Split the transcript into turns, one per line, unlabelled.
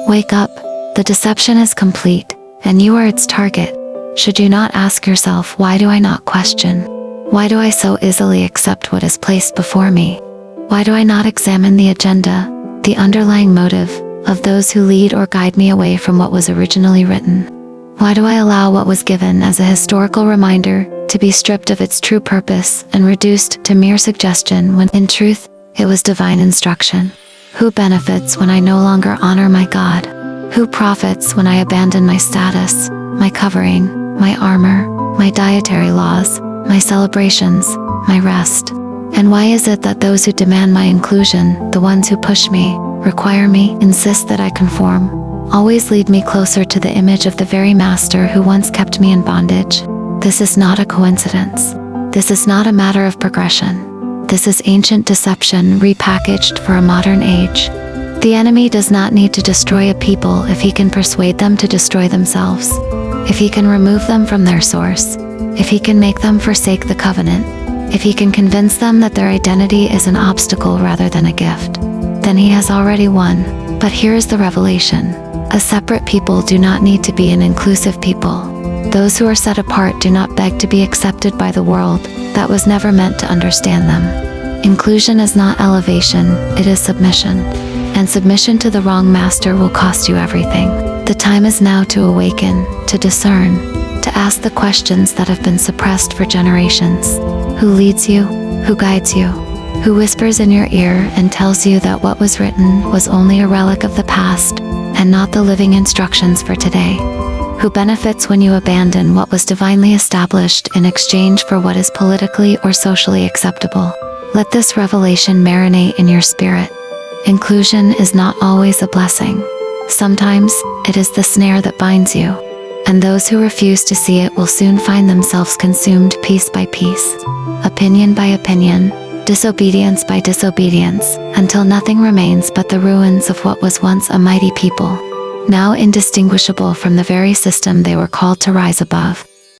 Wake up, the deception is complete, and you are its target. Should you not ask yourself, why do I not question? Why do I so easily accept what is placed before me? Why do I not examine the agenda, the underlying motive, of those who lead or guide me away from what was originally written? Why do I allow what was given as a historical reminder to be stripped of its true purpose and reduced to mere suggestion when, in truth, it was divine instruction? Who benefits when I no longer honor my God? Who profits when I abandon my status, my covering, my armor, my dietary laws, my celebrations, my rest? And why is it that those who demand my inclusion, the ones who push me, require me, insist that I conform, always lead me closer to the image of the very master who once kept me in bondage? This is not a coincidence. This is not a matter of progression. This is ancient deception repackaged for a modern age. The enemy does not need to destroy a people if he can persuade them to destroy themselves, if he can remove them from their source, if he can make them forsake the covenant, if he can convince them that their identity is an obstacle rather than a gift. Then he has already won. But here is the revelation. A separate people do not need to be an inclusive people. Those who are set apart do not beg to be accepted by the world that was never meant to understand them. Inclusion is not elevation, it is submission. And submission to the wrong master will cost you everything. The time is now to awaken, to discern, to ask the questions that have been suppressed for generations. Who leads you? Who guides you? Who whispers in your ear and tells you that what was written was only a relic of the past and not the living instructions for today? Who benefits when you abandon what was divinely established in exchange for what is politically or socially acceptable? Let this revelation marinate in your spirit. Inclusion is not always a blessing. Sometimes, it is the snare that binds you, and those who refuse to see it will soon find themselves consumed piece by piece, opinion by opinion, disobedience by disobedience, until nothing remains but the ruins of what was once a mighty people, now indistinguishable from the very system they were called to rise above.